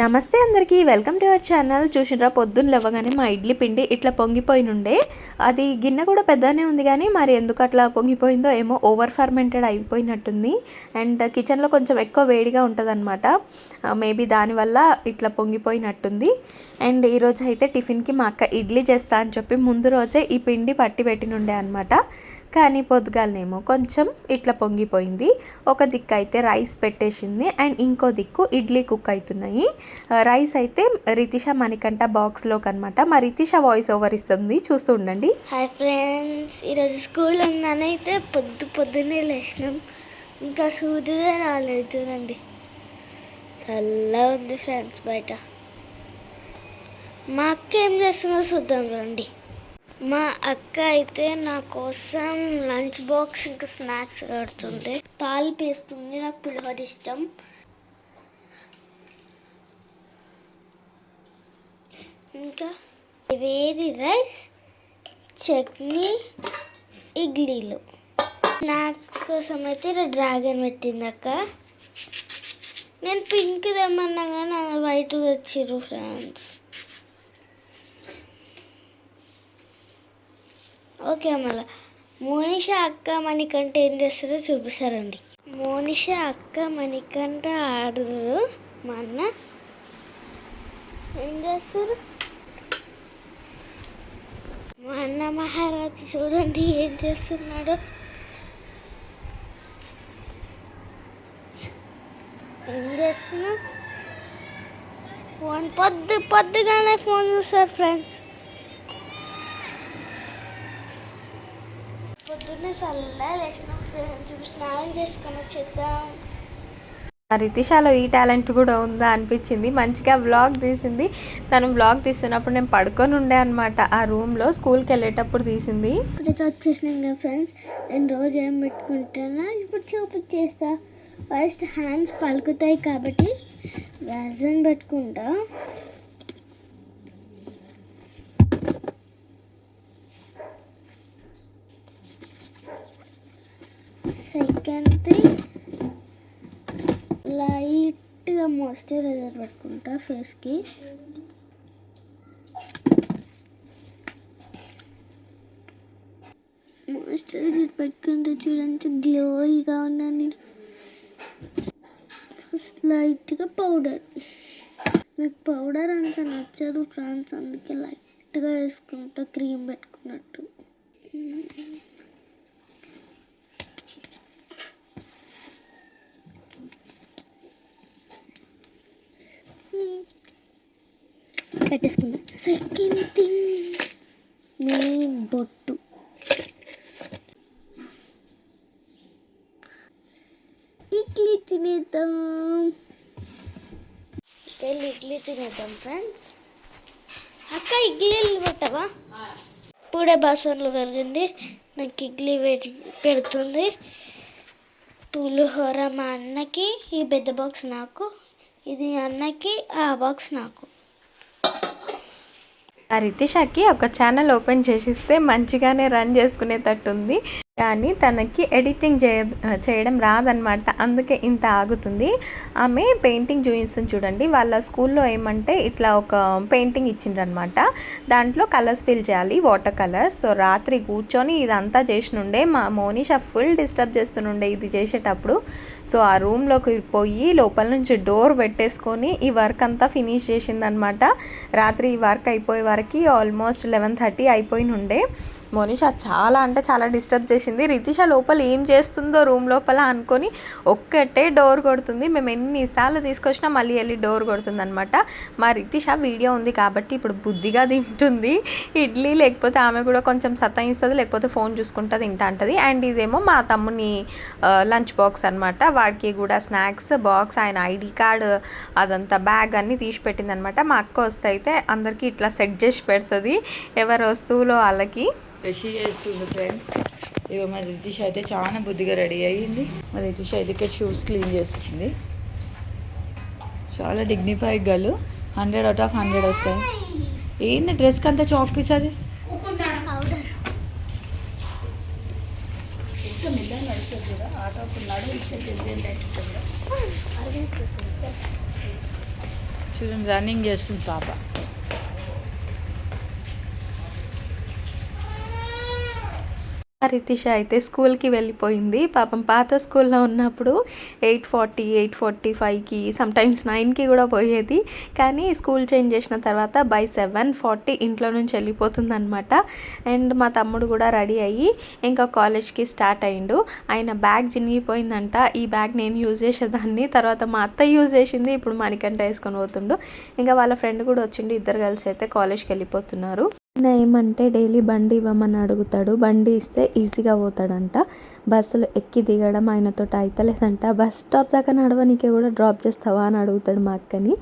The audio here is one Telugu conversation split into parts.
నమస్తే అందరికీ, వెల్కమ్ టు అవర్ ఛానల్. చూసినరా, పొద్దున్న లేవగానే మా ఇడ్లీ పిండి ఇట్లా పొంగిపోయినుండే. అది గిన్నె కూడా పెద్దనే ఉంది, కానీ మరి ఎందుకు అట్లా పొంగిపోయిందో ఏమో, ఓవర్ ఫర్మెంటెడ్ అయిపోయినట్టుంది. అండ్ కిచెన్లో కొంచెం ఎక్కువ వేడిగా ఉంటుంది అనమాట. మేబీ దానివల్ల ఇట్లా పొంగిపోయినట్టుంది. అండ్ ఈరోజు అయితే టిఫిన్కి మా అక్క ఇడ్లీ చేస్తా అని చెప్పి ముందు రోజే ఈ పిండి పట్టి పెట్టినుండే అనమాట. కానీ పొద్దుగాలనేమో కొంచెం ఇట్లా పొంగిపోయింది. ఒక దిక్కు అయితే రైస్ పెట్టేసింది, అండ్ ఇంకో దిక్కు ఇడ్లీ కుక్ అవుతున్నాయి. రైస్ అయితే రితిష మణికంఠ బాక్స్లోకి అనమాట. మా రితిష వాయిస్ ఓవర్ ఇస్తుంది, చూస్తూ ఉండండి. హాయ్ ఫ్రెండ్స్, ఈరోజు స్కూల్ ఉందని అయితే పొద్దున్నే లేచినాం. ఇంకా సూర్యుడే రాలేదు చూడండి, చల్లగా ఉంది ఫ్రెండ్స్ బయట. మా అక్క ఏం చేస్తుందో చూద్దాం రండి. మా అక్క అయితే నా కోసం లంచ్ బాక్స్ ఇంకా స్నాక్స్ కడుతుంటే తాలింపు వేస్తుంది. నాకు పులిహోర ఇష్టం. ఇంకా వేడి రైస్, చట్నీ, ఇడ్లీలు. స్నాక్స్ కోసం అయితే ఇలా డ్రాగన్ పెట్టింది అక్క. నేను పింక్ తెమ్మన్నా కానీ వైట్ తెచ్చిర్రు ఫ్రెండ్స్. ఓకే, మళ్ళీ మోనిషా అక్క మణికంఠ ఏం చేస్తారో చూపిస్తారండి. మోనిషా అక్క మణికంఠ ఆడుతారు. మా అన్న ఏం చేస్తారు, మా అన్న మహారాజు చూడండి ఏం చేస్తున్నాడు. ఏం చేస్తున్నా, ఫోన్ పొద్దుగానే ఫోన్ చూస్తారు ఫ్రెండ్స్. పొద్దున్నే చల్లగా లేచినాం ఫ్రెండ్స్, స్నానం చేసుకొని వచ్చేద్దాం. రితిషాలో ఈ టాలెంట్ కూడా ఉందా అనిపించింది. మంచిగా వ్లాగ్ తీసింది. తను వ్లాగ్ తీస్తున్నప్పుడు నేను పడుకొని ఉండే అనమాట ఆ రూమ్లో. స్కూల్కి వెళ్ళేటప్పుడు తీసింది. ఇప్పుడైతే వచ్చేసినాం కదా ఫ్రెండ్స్. నేను రోజు ఏం పెట్టుకుంటానా ఇప్పుడు చూపించేస్తా. ఫస్ట్ హ్యాండ్స్ పలుకుతాయి కాబట్టి వ్యాజన్ పెట్టుకుంటా. సెకండ్ థింగ్, లైట్గా మాయిశ్చరైజర్ పెట్టుకుంటా ఫేస్కి. మాయిశ్చరైజర్ పెట్టుకుంటే చూడండి గ్లోయిగా ఉన్నాను. ఫస్ట్ లైట్గా పౌడర్. మీకు పౌడర్ అంత నచ్చదు ఫ్రెండ్స్, అందుకే లైట్గా వేసుకుంటా, క్రీమ్ పెట్టుకున్నట్టు. పెట్టేసుకుందాం. సెకండ్ థింగ్, మీ బొట్టు. ఇడ్లీ తినేద్దాం. ఇడ్లీ తినేద్దాం ఫ్రెండ్స్. అక్క ఇడ్లీలు పెట్టవా? ఇప్పుడే బాసన్లు కరిగింది, నాకు ఇడ్లీ పెడుతుంది. పులిహోర మా అన్నకి, ఈ పెద్ద బాక్స్ నాకు, ఇది అన్నకి, ఆ బాక్స్ నాకు. ఆ రితిషాకి ఒక ఛానల్ ఓపెన్ చేసిస్తే మంచిగానే రన్ చేసుకునేటట్టుంది, కానీ తనకి ఎడిటింగ్ చేయడం రాదనమాట. అందుకే ఇంత ఆగుతుంది. ఆమె పెయింటింగ్ చూపిస్తుంది చూడండి. వాళ్ళ స్కూల్లో ఏమంటే ఇట్లా ఒక పెయింటింగ్ ఇచ్చిండ్రనమాట. దాంట్లో కలర్స్ ఫిల్ చేయాలి, వాటర్ కలర్స్. సో రాత్రి కూర్చొని ఇదంతా చేసినుండే. మా మోనిషా ఫుల్ డిస్టర్బ్ చేస్తుండే ఇది చేసేటప్పుడు. సో ఆ రూమ్లోకి పోయి లోపల నుంచి డోర్ పెట్టేసుకొని ఈ వర్క్ అంతా ఫినిష్ చేసిందనమాట. రాత్రి ఈ వర్క్ అయిపోయే వరకు ఆల్మోస్ట్ 11:30 అయిపోయినుండే. మోనిషా చాలా అంటే చాలా డిస్టర్బ్ చేసింది. రితిష లోపల ఏం చేస్తుందో రూమ్ లోపల అనుకొని ఒక్కటే డోర్ కొడుతుంది. మేము ఎన్నిసార్లు తీసుకొచ్చినా మళ్ళీ వెళ్ళి డోర్ కొడుతుంది అనమాట. మా రితిష వీడియో ఉంది కాబట్టి ఇప్పుడు బుద్ధిగా తింటుంది ఇడ్లీ, లేకపోతే ఆమె కూడా కొంచెం సతాయిస్తుంది, లేకపోతే ఫోన్ చూసుకుంటా తింటా అంటది. అండ్ ఇదేమో మా తమ్ముని లంచ్ బాక్స్ అనమాట. వాడికి కూడా స్నాక్స్ బాక్స్, ఆయన ఐడి కార్డ్, అదంతా బ్యాగ్ అన్నీ తీసి పెట్టింది అనమాట. మా అక్క వస్తే అయితే అందరికీ ఇట్లా సెట్ చేసి పెడుతుంది, ఎవరి వస్తువులో వాళ్ళకి. బ్రష్ చేస్తుంది ఫ్రెండ్స్. ఇక మా రితిష అయితే చాలా బుద్ధిగా రెడీ అయ్యింది. మా రితిష అయితే షూస్ క్లీన్ చేస్తుంది. చాలా డిగ్నిఫైడ్ గర్ల్. 100/100 వస్తాయి. ఏంది డ్రెస్కి అంతా చాక్ పీస్ అది? చూడండి రన్నింగ్ చేస్తుంది పాప. రితిష అయితే స్కూల్కి వెళ్ళిపోయింది. పాపం పాత స్కూల్లో ఉన్నప్పుడు 8:40, 8:45కి సమ్టైమ్స్ 9కి కూడా పోయేది. కానీ స్కూల్ చేంజ్ చేసిన తర్వాత బై 7:40 ఇంట్లో నుంచి వెళ్ళిపోతుందనమాట. అండ్ మా తమ్ముడు కూడా రెడీ అయ్యి ఇంకా కాలేజ్కి స్టార్ట్ అయ్యిండు. ఆయన బ్యాగ్ చినిగిపోయిందంట. ఈ బ్యాగ్ నేను యూజ్ చేసేదాన్ని, తర్వాత మా అత్త యూజ్ చేసింది, ఇప్పుడు మణికంఠ వేసుకొని పోతుండు. ఇంకా వాళ్ళ ఫ్రెండ్ కూడా వచ్చిండు. ఇద్దరు కలిసి అయితే కాలేజ్కి వెళ్ళిపోతున్నారు. ఏమంటే డైలీ బండి ఇవ్వమని అడుగుతాడు. బండి ఇస్తే ఈజీగా పోతాడంట. బస్సులు ఎక్కి దిగడం ఆయనతో అయితలేదంట. బస్ స్టాప్ దాకా నడవనికే కూడా డ్రాప్ చేస్తావా అని అడుగుతాడు మా అక్కని.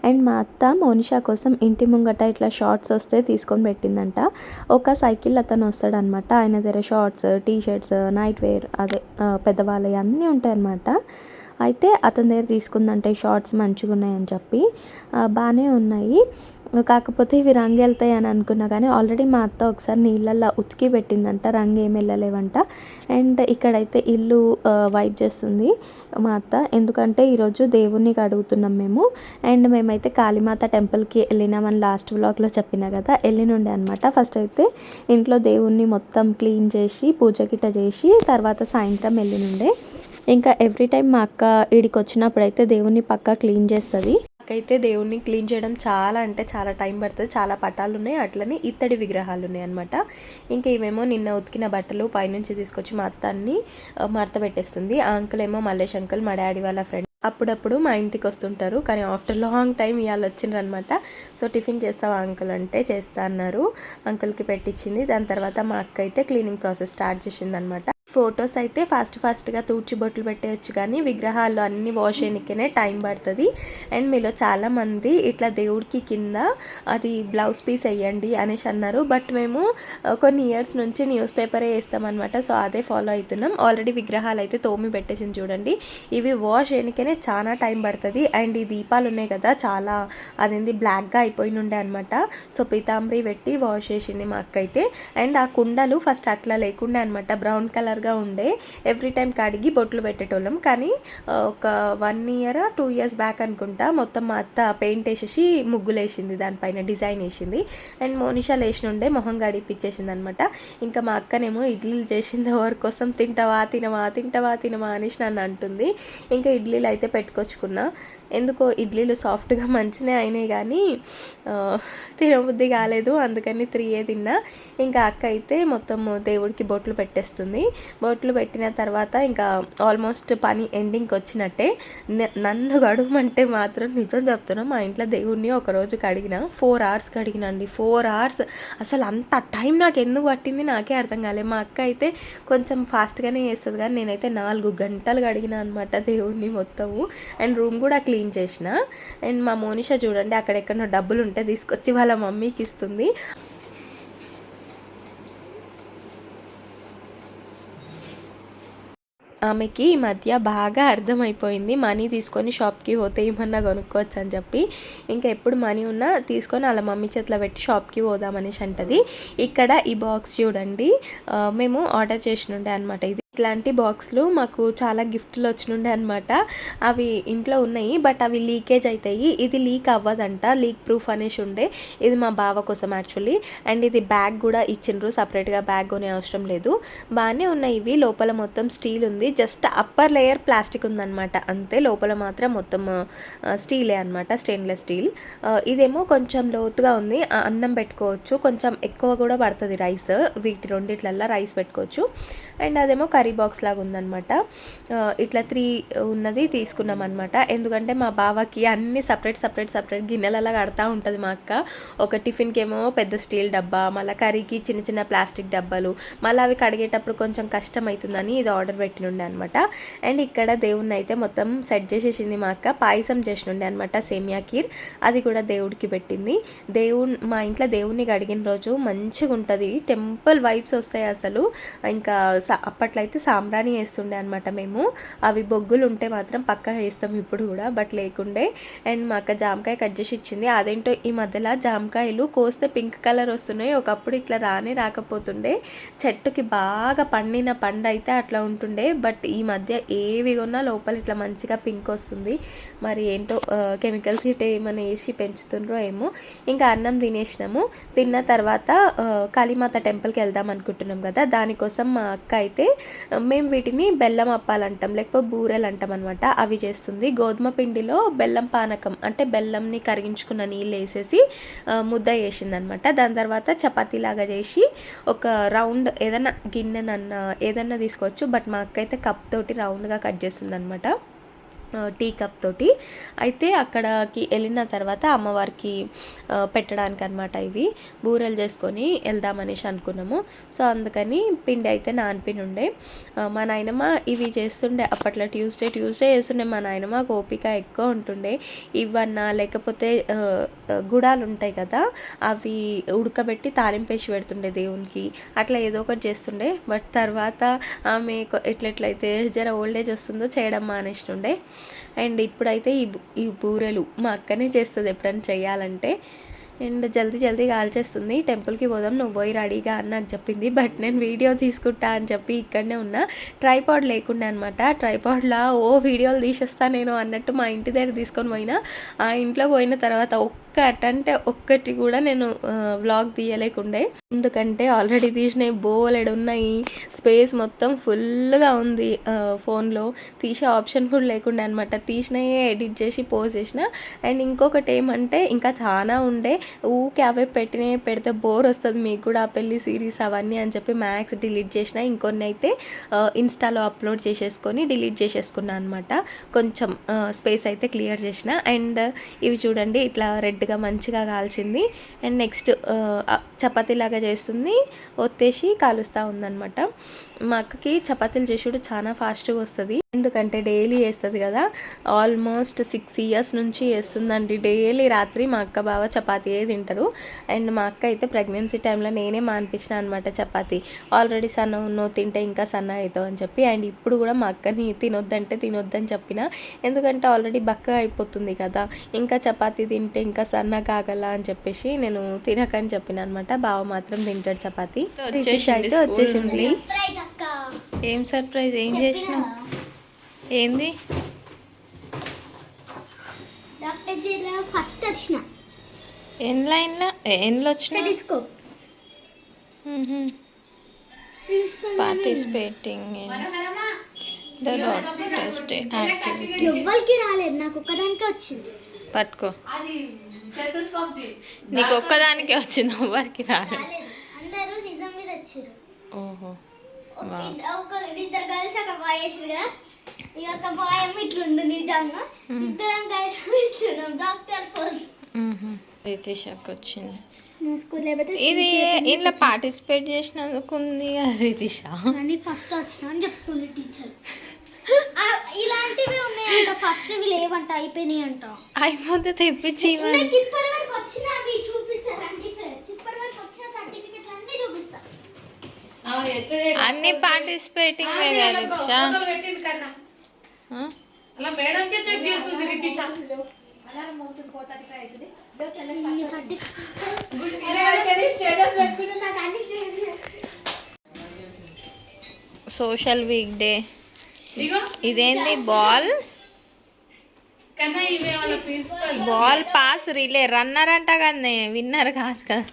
అండ్ మా అత్త మోనిషా కోసం ఇంటి ముంగట ఇట్లా షార్ట్స్ వస్తే తీసుకొని పెట్టిందంట. ఒక సైకిల్ అతను వస్తాడనమాట. ఆయన దగ్గర shorts, T shirts, night wear, అదే పెద్దవాళ్ళవి అన్నీ ఉంటాయన్నమాట. అయితే అతని దగ్గర తీసుకుందంటే ఈ షార్ట్స్ మంచిగా ఉన్నాయని చెప్పి. బాగానే ఉన్నాయి, కాకపోతే ఇవి రంగు వెళ్తాయి అని అనుకున్నా. కానీ ఆల్రెడీ మా అత్త ఒకసారి నీళ్ళల్లో ఉతికి పెట్టిందంట, రంగు ఏమి వెళ్ళలేవంట. అండ్ ఇక్కడైతే ఇల్లు వైప్ చేస్తుంది మా అత్త, ఎందుకంటే ఈరోజు దేవుణ్ణి అడుగుతున్నాం మేము. అండ్ మేమైతే కాళీమాత టెంపుల్కి వెళ్ళినామని లాస్ట్ వ్లాగ్లో చెప్పినా కదా, వెళ్ళినుండే అనమాట. ఫస్ట్ అయితే ఇంట్లో దేవుణ్ణి మొత్తం క్లీన్ చేసి పూజ గిట్ట చేసి తర్వాత సాయంత్రం వెళ్ళినుండే. ఇంకా ఎవ్రీ టైం మా అక్క ఈడికి వచ్చినప్పుడు అయితే దేవుణ్ణి పక్కా క్లీన్ చేస్తుంది. అయితే దేవుణ్ణి క్లీన్ చేయడం చాలా అంటే చాలా టైం పడుతుంది. చాలా పటాలు ఉన్నాయి, అట్లనే ఇత్తడి విగ్రహాలు ఉన్నాయి అనమాట. ఇంకా ఇవేమో నిన్న ఉతికిన బట్టలు పైనుంచి తీసుకొచ్చి మా అత్తాన్ని మడత పెట్టేస్తుంది. ఆ అంకుల్ ఏమో మల్లేష్ అంకుల్, మా డాడీ వాళ్ళ ఫ్రెండ్. అప్పుడప్పుడు మా ఇంటికి వస్తుంటారు, కానీ ఆఫ్టర్ లాంగ్ టైం ఇవాళ వచ్చిండ్రు అనమాట. సో టిఫిన్ చేస్తావా అంకుల్ అంటే చేస్తా అన్నారు. అంకుల్కి పెట్టించింది. దాని తర్వాత మా అక్క అయితే క్లీనింగ్ ప్రాసెస్ స్టార్ట్ చేసింది అనమాట. ఫొటోస్ అయితే ఫాస్ట్గా తూడ్చి బొట్లు పెట్టేయచ్చు, కానీ విగ్రహాలు అన్నీ వాష్ చేయడానికే టైం పడుతుంది. అండ్ మీలో చాలామంది ఇట్లా దేవుడికి కింద అది బ్లౌజ్ పీస్ వేయండి అనేసి అన్నారు. బట్ మేము కొన్ని ఇయర్స్ నుంచి న్యూస్ పేపరే వేస్తామన్నమాట. సో అదే ఫాలో అవుతున్నాం. ఆల్రెడీ విగ్రహాలు అయితే తోమి పెట్టేసింది చూడండి. ఇవి వాష్ చేయడానికే చాలా టైం పడుతుంది. అండ్ ఈ దీపాలు ఉన్నాయి కదా, చాలా అదేంది బ్లాక్గా అయిపోయినుండే అనమాట. సో పీతాంబరి పెట్టి వాష్ చేసింది మా అక్క అయితే. అండ్ ఆ కుండలు ఫస్ట్ అట్లా లేకుండే అనమాట, బ్రౌన్ కలర్గా ఉండే. ఎవ్రీ టైం కడిగి బొట్లు పెట్టేటోళ్ళం. కానీ ఒక 1 year 2 years బ్యాక్ అనుకుంటా మొత్తం మా అత్త పెయింట్ వేసేసి ముగ్గులు వేసింది, దానిపైన డిజైన్ వేసింది. అండ్ మోనిషా లేచినుండే మొహం గడిపిచ్చేసింది అనమాట. ఇంకా మా అక్కనేమో ఇడ్లీలు చేసింది. ఎవరి కోసం తింటావా తినవా అనేసి నన్ను అంటుంది. ఇంకా ఇడ్లీలు అయితే పెట్టుకొచ్చుకున్నా. ఎందుకో ఇడ్లీలు సాఫ్ట్గా మంచిగా అయినాయి, కానీ తినబుద్ధి కాలేదు, అందుకని 3 తిన్నా. ఇంకా అక్క అయితే మొత్తం దేవుడికి బొట్లు పెట్టేస్తుంది. బొట్లు పెట్టిన తర్వాత ఇంకా ఆల్మోస్ట్ పని ఎండింగ్కి వచ్చినట్టే. నన్ను గడవమంటే మాత్రం నిజం చెప్తున్నా, మా ఇంట్లో దేవుడిని ఒకరోజు కడిగిన 4 hours కడిగినండి. 4 hours అసలు అంత టైం నాకు ఎందుకు పట్టింది నాకే అర్థం కాలేదు. మా అక్క అయితే కొంచెం ఫాస్ట్గానే చేస్తుంది, కానీ నేనైతే 4 గంటలు కడిగిన అనమాట దేవుడిని మొత్తము. అండ్ రూమ్ కూడా క్లీన్ చేసిన. అండ్ మా మోనిషా చూడండి, అక్కడెక్కడో డబ్బులు ఉంటే తీసుకొచ్చి వాళ్ళ మమ్మీకి ఇస్తుంది. ఆమెకి ఈ మధ్య బాగా అర్థమైపోయింది, మనీ తీసుకొని షాప్కి పోతే ఏమన్నా కొనుక్కోవచ్చు అని చెప్పి. ఇంకా ఎప్పుడు మనీ ఉన్నా తీసుకొని వాళ్ళ మమ్మీ చేతిలో పెట్టి షాప్కి పోదామనేసి అంటది. ఇక్కడ ఈ బాక్స్ చూడండి, మేము ఆర్డర్ చేసినుండే అనమాట. ఇది ఇట్లాంటి బాక్స్లు మాకు చాలా గిఫ్ట్లు వచ్చినుండే అనమాట. అవి ఇంట్లో ఉన్నాయి, బట్ అవి లీకేజ్ అవుతాయి. ఇది లీక్ అవ్వదంట, లీక్ ప్రూఫ్ అనేసి ఉండే. ఇది మా బావ కోసం యాక్చువల్లీ. అండ్ ఇది బ్యాగ్ కూడా ఇచ్చిండ్రు, సపరేట్గా బ్యాగ్ కొనే అవసరం లేదు. బాగానే ఉన్నాయి ఇవి. లోపల మొత్తం స్టీల్ ఉంది, జస్ట్ అప్పర్ లేయర్ ప్లాస్టిక్ ఉందన్నమాట అంతే. లోపల మాత్రం మొత్తం స్టీలే అనమాట, స్టెయిన్లెస్ స్టీల్. ఇదేమో కొంచెం లోతుగా ఉంది, అన్నం పెట్టుకోవచ్చు, కొంచెం ఎక్కువ కూడా పడుతుంది రైస్. వీటి రెండిట్లల్లో రైస్ పెట్టుకోవచ్చు. అండ్ అదేమో కర్రీ బాక్స్ లాగా ఉందన్నమాట. ఇట్లా 3 ఉన్నది తీసుకున్నాం అనమాట. ఎందుకంటే మా బావకి అన్ని సపరేట్ గిన్నెలలో కడతా ఉంటుంది మా అక్క. ఒక టిఫిన్కి ఏమో పెద్ద స్టీల్ డబ్బా, మళ్ళీ కర్రీకి చిన్న ప్లాస్టిక్ డబ్బాలు, మళ్ళీ అవి కడిగేటప్పుడు కొంచెం కష్టం అవుతుందని ఇది ఆర్డర్ పెట్టినుండే అనమాట. అండ్ ఇక్కడ దేవుణ్ణి అయితే మొత్తం సెట్ చేసేసింది మా అక్క. పాయసం చేసినుండే అనమాట, సేమియా ఖీర్. అది కూడా దేవుడికి పెట్టింది. మా ఇంట్లో దేవుణ్ణి కడిగిన రోజు మంచిగా ఉంటుంది, టెంపుల్ వైబ్స్ వస్తాయి అసలు. ఇంకా అప్పట్లో అయితే అయితే సాంబ్రాణి వేస్తుండే అనమాట మేము. అవి బొగ్గులు ఉంటే మాత్రం పక్కా వేస్తాం ఇప్పుడు కూడా, బట్ లేకుండే. అండ్ మా అక్క జామకాయ కట్ చేసి ఇచ్చింది. అదేంటో ఈ మధ్యలో జామకాయలు కోస్తే పింక్ కలర్ వస్తున్నాయి, ఒకప్పుడు ఇట్లా రాకపోతుండే. చెట్టుకి బాగా పండిన పండు అయితే అట్లా ఉంటుండే, బట్ ఈ మధ్య ఏవి కొన్నా లోపల ఇట్లా మంచిగా పింక్ వస్తుంది. మరి ఏంటో కెమికల్స్ హిట్ ఏమైనా వేసి పెంచుతుండ్రో ఏమో. ఇంకా అన్నం తినేసినాము. తిన్న తర్వాత కాళీమాత టెంపుల్కి వెళ్దాం అనుకుంటున్నాం కదా, దానికోసం మా అక్క అయితే మేము వీటిని బెల్లం అప్పాలంటాం, లేకపోతే బూరెలు అంటాం అనమాట. అవి చేస్తుంది. గోధుమ పిండిలో బెల్లం పానకం అంటే బెల్లంని కరిగించుకున్న నీళ్ళు వేసేసి ముద్ద చేసిందనమాట. దాని తర్వాత చపాతీలాగా చేసి ఒక రౌండ్ ఏదైనా గిన్నెనన్నా ఏదన్నా తీసుకోవచ్చు, బట్ మా అక్క అయితే కప్ తోటి రౌండ్గా కట్ చేస్తుంది అనమాట, టీ కప్ తోటి. అయితే అక్కడికి వెళ్ళిన తర్వాత అమ్మవారికి పెట్టడానికి అనమాట ఇవి బూరెలు చేసుకొని వెళ్దామనేసి అనుకున్నాము. సో అందుకని పిండి అయితే నానిపిని ఉండే. మా నాయనమ్మ ఇవి చేస్తుండే అప్పట్లో, ట్యూస్డే చేస్తుండే మా నాయనమ్మ. ఓపిక ఎక్కువ ఉంటుండే. ఇవన్నా లేకపోతే గుడాలు ఉంటాయి కదా, అవి ఉడకబెట్టి తాలింపేసి పెడుతుండే దేవునికి, అట్లా ఏదో ఒకటి చేస్తుండే. బట్ తర్వాత ఆమె ఎట్లయితే జర ఓల్డేజ్ వస్తుందో చేయడం మానేస్తుండే. అండ్ ఇప్పుడైతే ఈ బూరెలు మా అక్కనే చేస్తుంది ఎప్పుడైనా చేయాలంటే. అండ్ జల్దీ కాల్చేస్తుంది. టెంపుల్కి పోదాం, నువ్వు పోయి రెడీగా అని నాకు చెప్పింది. బట్ నేను వీడియో తీసుకుంటా అని చెప్పి ఇక్కడనే ఉన్నా. ట్రైపాడ్ లేకుండా అనమాట. ట్రైపాడ్లా వీడియోలు తీసేస్తా నేను అన్నట్టు మా ఇంటి దగ్గర తీసుకొని పోయినా. ఆ ఇంట్లోకి పోయిన తర్వాత ఒక్కటి కూడా నేను వ్లాగ్ తీయలేకుండే, ఎందుకంటే ఆల్రెడీ తీసినవి బోలెడు ఉన్నాయి. స్పేస్ మొత్తం ఫుల్గా ఉంది ఫోన్లో, తీసే ఆప్షన్ కూడా లేకుండే అనమాట. తీసినయే ఎడిట్ చేసి పోస్ట్ చేసిన. అండ్ ఇంకొకటి ఏమంటే ఇంకా చాలా ఉండే, ఊకే అవే పెడితే బోర్ వస్తుంది మీకు కూడా, ఆ పెళ్లి సిరీస్ అవన్నీ అని చెప్పి మ్యాక్స్ డిలీట్ చేసిన. ఇంకొన్ని అయితే ఇన్స్టాలో అప్లోడ్ చేసేసుకొని డిలీట్ చేసేసుకున్నాను అనమాట. కొంచెం స్పేస్ అయితే క్లియర్ చేసిన. అండ్ ఇవి చూడండి ఇట్లా రెడ్గా మంచిగా కాల్చింది. అండ్ నెక్స్ట్ చపాతీలాగా చేస్తుంది, ఒత్తేసి కాలుస్తూ ఉందన్నమాట. మా అక్కకి చపాతీలు చేసుడు చాలా ఫాస్ట్గా వస్తుంది, ఎందుకంటే డైలీ చేస్తుంది కదా. ఆల్మోస్ట్ 6 years నుంచి చేస్తుందండి. డైలీ రాత్రి మా అక్క బావ చపాతీయే తింటారు. అండ్ మా అక్క అయితే ప్రెగ్నెన్సీ టైంలో నేనే మానిపించిన అనమాట చపాతీ. ఆల్రెడీ సన్న ఉన్నో తింటే ఇంకా సన్న అవుతావు అని చెప్పి. అండ్ ఇప్పుడు కూడా మా అక్కని తినొద్దని చెప్పిన, ఎందుకంటే ఆల్రెడీ బక్కగా అయిపోతుంది కదా, ఇంకా చపాతీ తింటే ఇంకా సన్న కాగల అని చెప్పేసి నేను తినకని చెప్పిన అనమాట. బావ మాత్రం తింటాడు చపాతీ. వచ్చేసింది. ఏం సర్ప్రైజ్, ఏం చేసినావు, ఏంది? ఫస్ట్ వచ్చిన ఎన్లో వచ్చిన పార్టిసిపేటింగ్ ద టెస్ట్ యాక్టివిటీ. ఎవ్వరికి రాలేదు, నాకు ఒక్కదానికే వచ్చింది. పట్టుకో, నీకు ఒక్కదానికే వచ్చింది, ఎవ్వరికి రాలేదు. అందరూ నిజం మీద వచ్చారు. ఓహో, ఇద్దరు కలిసి ఒక బాయ్ వేసారు కదా, ఇక ఒక బాయ్ ఏమో ఇట్లుండు నిజంగా, ఇద్దరం కలిసి ఇట్లున్నాం. డాక్టర్ పోస్ట్ రితిషాకి వచ్చింది. ఇది ఇంట్లో పార్టిసిపేట్ చేసినందుకు ఉంది రితిష అని ఫస్ట్ వచ్చిన అని చెప్తుంది టీచర్. ఇలాంటివి ఉన్నాయంట, ఫస్ట్ ఇవి లేవంట, అయిపోయినాయి అంట. అయిపోతే తెప్పించి ఇప్పటి వరకు వచ్చినవి చూపిస్తారండి ఫ్రెండ్స్. ఇప్పటి వరకు వచ్చిన సర్టిఫికెట్లు అన్నీ చూపిస్తారు. అన్ని పార్టిసిపేటింగ్ సోషల్ వీక్ డే. ఇదేంది బాల్ పాస్ రిలే రన్నర్ అంట కదా, విన్నర్ కాదు కదా.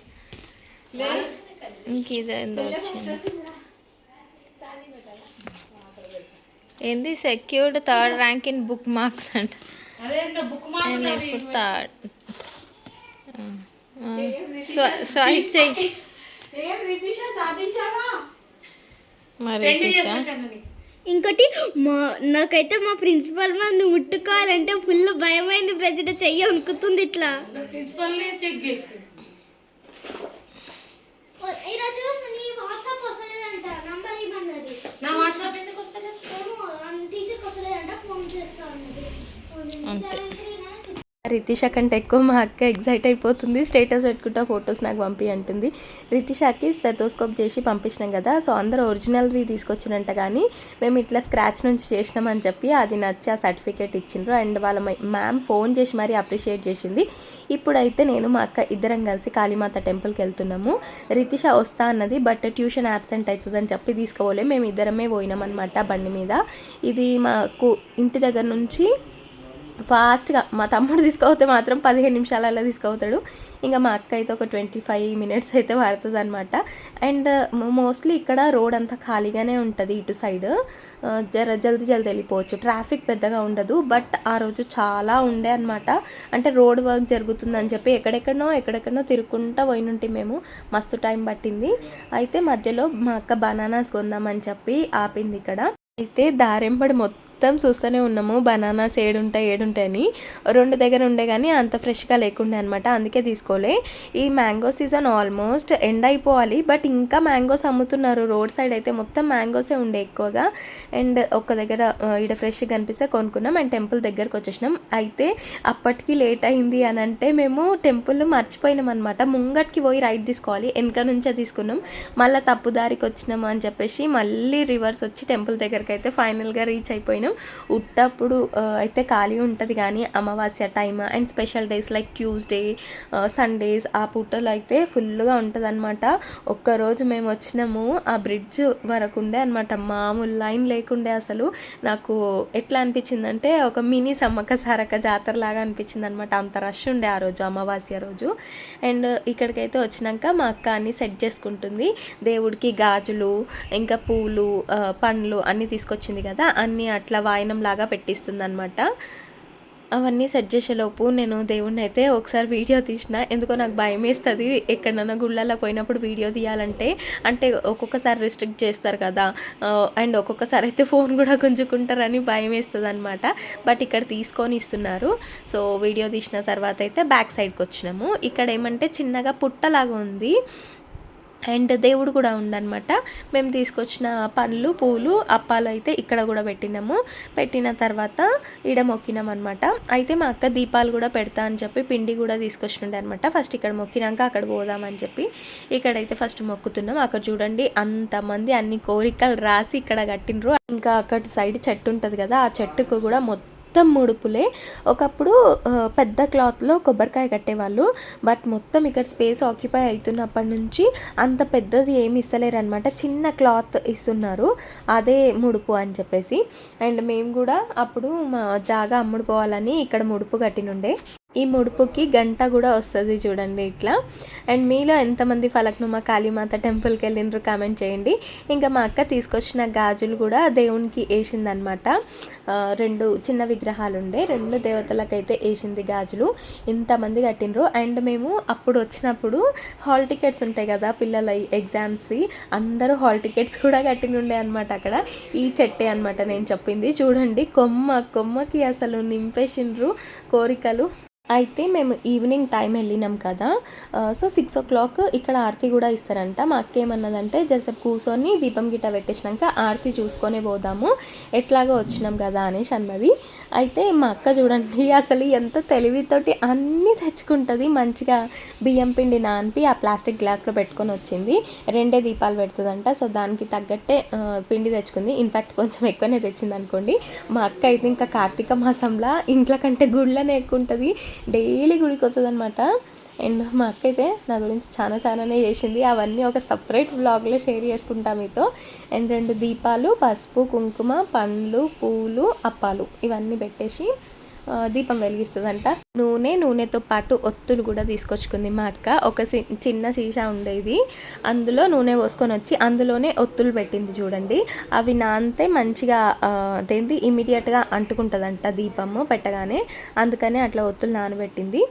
ఇంకేందో వచ్చింది, ఏంది secured 3rd rank in book marks అంట. ఇప్పుడు 3rd. స్వైప్ చెయ్యి మరి. ఇంకోటి నాకైతే మా ప్రిన్సిపల్ నన్ను ముట్టుకోవాలంటే ఫుల్ భయమైంది. ప్రెసిడెంట్ చెయ్యి అనుకుతుంది ఇట్లా. ఈరోజు నీ వాట్సాప్ వస్తలేదంట, నంబర్ ఇవ్వమన్నది. నా వాట్సాప్ ఎందుకు వస్తలేదు? టీచర్కి వస్తలేదంట, ఫోన్ చేస్తా అన్నది. రితిష కంటే ఎక్కువ మా అక్క ఎగ్జైట్ అయిపోతుంది. స్టేటస్ పెట్టుకుంటా ఫొటోస్ నాకు పంపి అంటుంది. రితిషాకి స్టెథోస్కోప్ చేసి పంపించినాం కదా, సో అందరూ ఒరిజినల్వి తీసుకొచ్చినంట, కానీ మేము ఇట్లా స్క్రాచ్ నుంచి చేసినామని చెప్పి అది నచ్చి ఆ సర్టిఫికేట్ ఇచ్చిండ్రు. అండ్ వాళ్ళ మ్యామ్ ఫోన్ చేసి మరీ అప్రిషియేట్ చేసింది. ఇప్పుడైతే నేను మా అక్క ఇద్దరం కలిసి కాళీమాత టెంపుల్కి వెళ్తున్నాము. రితిష వస్తా అన్నది, బట్ ట్యూషన్ యాబ్సెంట్ అవుతుందని చెప్పి తీసుకోలే. మేము ఇద్దరమే పోయినామన్నమాట బండి మీద. ఇది మాకు ఇంటి దగ్గర నుంచి ఫాస్ట్గా మా తమ్ముడు తీసుకుపోతే మాత్రం 15 నిమిషాలలో తీసుకుపోతాడు. ఇంకా మా అక్క అయితే ఒక 25 మినిట్స్ అయితే పడుతుంది అనమాట. అండ్ మోస్ట్లీ ఇక్కడ రోడ్ అంతా ఖాళీగానే ఉంటుంది ఇటు సైడ్. జల్దీ వెళ్ళిపోవచ్చు, ట్రాఫిక్ పెద్దగా ఉండదు. బట్ ఆ రోజు చాలా ఉండే అనమాట. అంటే రోడ్ వర్క్ జరుగుతుందని చెప్పి ఎక్కడెక్కడనో తిరుక్కుంటా పోయినుంటే మేము, మస్తు టైం పట్టింది. అయితే మధ్యలో మా అక్క బనానాస్ కొందామని చెప్పి ఆపింది ఇక్కడ. అయితే దారెంబడి మొత్తం చూస్తూనే ఉన్నాము, బనానాస్ ఏడుంటాయని. 2 దగ్గర ఉండే కానీ అంత ఫ్రెష్గా లేకుండే అనమాట, అందుకే తీసుకోలే. ఈ మ్యాంగో సీజన్ ఆల్మోస్ట్ ఎండ్ అయిపోవాలి, బట్ ఇంకా మ్యాంగోస్ అమ్ముతున్నారు. రోడ్ సైడ్ అయితే మొత్తం మ్యాంగోసే ఉండే ఎక్కువగా. అండ్ ఒక దగ్గర ఇక్కడ ఫ్రెష్గా కనిపిస్తే కొనుక్కున్నాం. అండ్ టెంపుల్ దగ్గరకు వచ్చేసినాం. అయితే అప్పటికి లేట్ అయింది అని అంటే మేము టెంపుల్ మర్చిపోయినాం అనమాట. ముంగట్కి పోయి రైట్ తీసుకోవాలి, వెనక నుంచే తీసుకున్నాం. మళ్ళీ తప్పు దారికి వచ్చినాము అని చెప్పేసి మళ్ళీ రివర్స్ వచ్చి టెంపుల్ దగ్గరికి అయితే ఫైనల్గా రీచ్ అయిపోయినాం. ఉట్టప్పుడు అయితే ఖాళీ ఉంటుంది, కానీ అమావాస్య time and special days like Tuesday, Sundays ఆ పూటలో అయితే ఫుల్గా ఉంటుంది అనమాట. ఒక్కరోజు మేము వచ్చినాము, ఆ బ్రిడ్జ్ వరకు ఉండే అనమాట, మామూలు లైన్ లేకుండే. అసలు నాకు ఎట్లా అనిపించిందంటే ఒక మినీ సమ్మక్క సారక్క జాతర లాగా అనిపించింది అనమాట. అంత రష్ ఉండే ఆ రోజు, అమావాస్య రోజు. అండ్ ఇక్కడికైతే వచ్చినాక మా అక్క అన్ని సెట్ చేసుకుంటుంది. దేవుడికి గాజులు, ఇంకా పూలు, పండ్లు అన్నీ తీసుకొచ్చింది కదా, అన్నీ అట్లా వాయనం లాగా పెట్టిస్తుంది అనమాట. అవన్నీ సెట్ చేసేలోపు నేను దేవుణ్ణి అయితే ఒకసారి వీడియో తీసిన. ఎందుకో నాకు భయం వేస్తుంది ఎక్కడన్నా గుళ్ళల్లో పోయినప్పుడు వీడియో తీయాలంటే. అంటే ఒక్కొక్కసారి రిస్ట్రిక్ట్ చేస్తారు కదా, అండ్ ఒక్కొక్కసారి అయితే ఫోన్ కూడా గుంజుకుంటారని భయం వేస్తుంది అనమాట. బట్ ఇక్కడ తీసుకొని ఇస్తున్నారు. సో వీడియో తీసిన తర్వాత అయితే బ్యాక్ సైడ్కి వచ్చినాము. ఇక్కడ ఏమంటే చిన్నగా పుట్టలాగా ఉంది అండ్ దేవుడు కూడా ఉండనమాట. మేము తీసుకొచ్చిన పండ్లు, పూలు, అప్పాలు అయితే ఇక్కడ కూడా పెట్టిన తర్వాత ఈడ మొక్కినాం అనమాట. అయితే మా అక్క దీపాలు కూడా పెడతా అని చెప్పి పిండి కూడా తీసుకొచ్చిండే అనమాట. ఫస్ట్ ఇక్కడ మొక్కినాక అక్కడ పోదామని చెప్పి ఇక్కడైతే ఫస్ట్ మొక్కుతున్నాం. అక్కడ చూడండి అంతమంది అన్ని కోరికలు రాసి ఇక్కడ కట్టినరు. ఇంకా అక్కడ సైడ్ చెట్టు ఉంటుంది కదా, ఆ చెట్టుకు కూడా మొత్తం ముడుపులే. ఒకప్పుడు పెద్ద క్లాత్లో కొబ్బరికాయ కట్టేవాళ్ళు, బట్ మొత్తం ఇక్కడ స్పేస్ ఆక్యుపై అవుతున్నప్పటి నుంచి అంత పెద్దది ఏమి ఇస్తలేరు అనమాట. చిన్న క్లాత్ ఇస్తున్నారు, అదే ముడుపు అని చెప్పేసి. అండ్ మేము కూడా అప్పుడు మా జాగా అమ్ముడుపోవాలని ఇక్కడ ముడుపు కట్టినుండే. ఈ ముడుపుకి గంట కూడా వస్తుంది చూడండి ఇట్లా. అండ్ మీలో ఎంతమంది ఫలక్నుమా కాళీమాత టెంపుల్కి వెళ్ళినరు కామెంట్ చేయండి. ఇంకా మా అక్క తీసుకొచ్చిన గాజులు కూడా దేవునికి వేసిందనమాట. 2 చిన్న విగ్రహాలు ఉండే, 2 దేవతలకైతే వేసింది గాజులు. ఇంతమంది కట్టినరు. అండ్ మేము అప్పుడు వచ్చినప్పుడు హాల్ టికెట్స్ ఉంటాయి కదా పిల్లల ఎగ్జామ్స్వి, అందరూ హాల్ టికెట్స్ కూడా కట్టినుండే అనమాట. అక్కడ ఈ చెట్టే అనమాట నేను చెప్పింది. చూడండి కొమ్మకి అసలు నింపేసిండ్రు కోరికలు. అయితే మేము ఈవినింగ్ టైం వెళ్ళినాం కదా, సో 6 o'clock ఇక్కడ ఆరతి కూడా ఇస్తారంట. మా అక్క ఏమన్నదంటే జరసేపు కూర్చొని దీపం గిట్ట పెట్టేసినాక ఆరతి చూసుకొని పోదాము, ఎట్లాగో వచ్చినాం కదా అనేసి అన్నది. అయితే మా అక్క చూడండి అసలు ఎంత తెలివితోటి అన్నీ తెచ్చుకుంటుంది. మంచిగా బియ్యం పిండి నానిపి ఆ ప్లాస్టిక్ గ్లాస్లో పెట్టుకొని వచ్చింది. 2 దీపాలు పెడుతుందంట. సో దానికి తగ్గట్టే పిండి తెచ్చుకుంది. ఇన్ఫ్యాక్ట్ కొంచెం ఎక్కువనే తెచ్చింది అనుకోండి. మా అక్క అయితే ఇంకా కార్తీక మాసంలో ఇంట్లో కంటే గుళ్ళనే ఎక్కువ ఉంటుంది, డైలీ గుడికి వస్తుంది అనమాట. అండ్ మా అక్క అయితే నా గురించి చాలానే చేసింది. అవన్నీ ఒక సపరేట్ వ్లాగ్లో షేర్ చేసుకుంటా మీతో. అండ్ 2 దీపాలు, పసుపు, కుంకుమ, పండ్లు, పూలు, అప్పాలు ఇవన్నీ పెట్టేసి దీపం వెలిగిస్తుందంట. నూనెతో పాటు ఒత్తులు కూడా తీసుకొచ్చుకుంది మా అక్క. ఒక చిన్న సీసా ఉండేది, అందులో నూనె పోసుకొని వచ్చి అందులోనే ఒత్తులు పెట్టింది చూడండి. అవి నానితే మంచిగా అదేంటి ఇమీడియట్గా అంటుకుంటుందంట దీపము పెట్టగానే, అందుకనే అట్లా ఒత్తులు నానబెట్టింది.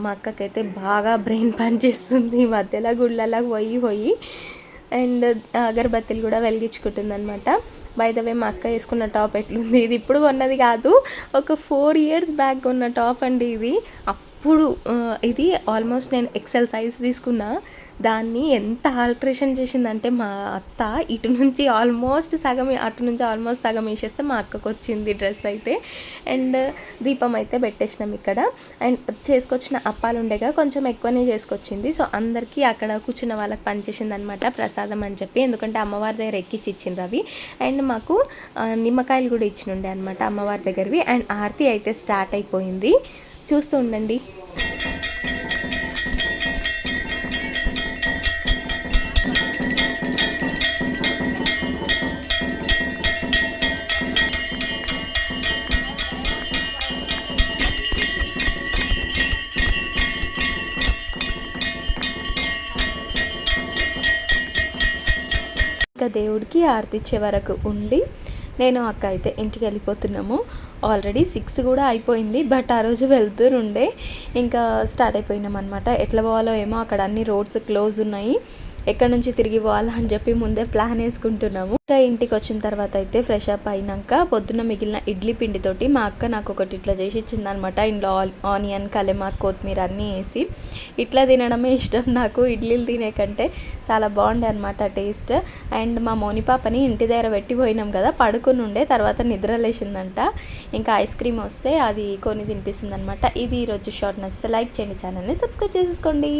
మా అక్కకైతే బాగా బ్రెయిన్ పని చేస్తుంది మధ్యలో గుళ్ళలా పోయి. అండ్ అగరబత్తిలు కూడా వెలిగించుకుంటుంది అనమాట. బై ద వే మా అక్క వేసుకున్న టాప్ ఎట్లుంది, ఇది ఇప్పుడు కొన్నది కాదు, ఒక 4 years బ్యాక్ కొన్న టాప్ అండి ఇది. అప్పుడు ఇది ఆల్మోస్ట్ నేను ఎక్సెల్ సైజ్ తీసుకున్నా. దాన్ని ఎంత ఆల్ట్రేషన్ చేసిందంటే మా అత్త ఇటు నుంచి ఆల్మోస్ట్ సగం, అటు నుంచి ఆల్మోస్ట్ సగం వేసేస్తే మా అక్కకు వచ్చింది డ్రెస్ అయితే. అండ్ దీపం అయితే పెట్టేసినాం ఇక్కడ. అండ్ చేసుకొచ్చిన అప్పాలు ఉండేగా కొంచెం ఎక్కువనే చేసుకొచ్చింది. సో అందరికీ అక్కడ కూర్చున్న వాళ్ళకి పనిచేసింది అనమాట ప్రసాదం అని చెప్పి, ఎందుకంటే అమ్మవారి దగ్గర ఎక్కించి ఇచ్చిండ్రు అవి. అండ్ మాకు నిమ్మకాయలు కూడా ఇచ్చినుండే అనమాట అమ్మవారి దగ్గరవి. అండ్ ఆరతి అయితే స్టార్ట్ అయిపోయింది, చూస్తూ ఉండండి. ఇంకా దేవుడికి ఆరతి ఇచ్చే వరకు ఉండి నేను అక్క అయితే ఇంటికి వెళ్ళిపోతున్నాము. ఆల్రెడీ 6 కూడా అయిపోయింది, బట్ ఆ రోజు వెళ్తుండే ఇంకా స్టార్ట్ అయిపోయినాం అనమాట. ఎట్లా పోవాలో ఏమో, అక్కడ అన్ని రోడ్స్ క్లోజ్ ఉన్నాయి, ఎక్కడి నుంచి తిరిగి పోవాలా అని చెప్పి ముందే ప్లాన్ వేసుకుంటున్నాము. ఇంకా ఇంటికి వచ్చిన తర్వాత అయితే ఫ్రెష్ అప్ అయినాక పొద్దున్న మిగిలిన ఇడ్లీ పిండితోటి మా అక్క నాకు ఒకటి ఇట్లా చేసి ఇచ్చింది అనమాట. ఇంట్లో ఆనియన్, కలెమాక్, కొత్తిమీర అన్నీ వేసి ఇట్లా తినడమే ఇష్టం నాకు, ఇడ్లీలు తినే కంటే. చాలా బాగుండే అనమాట టేస్ట్. అండ్ మా మోని పాపని ఇంటి దగ్గర పెట్టిపోయినాం కదా, పడుకుని ఉండే, తర్వాత నిద్ర లేచిందంట. ఇంకా ఐస్ క్రీమ్ వస్తే అది కొని తినిపిస్తుంది అనమాట. ఇది ఈరోజు షార్ట్. నచ్చితే లైక్ చేయండి, ఛానల్ని సబ్స్క్రైబ్ చేసేసుకోండి.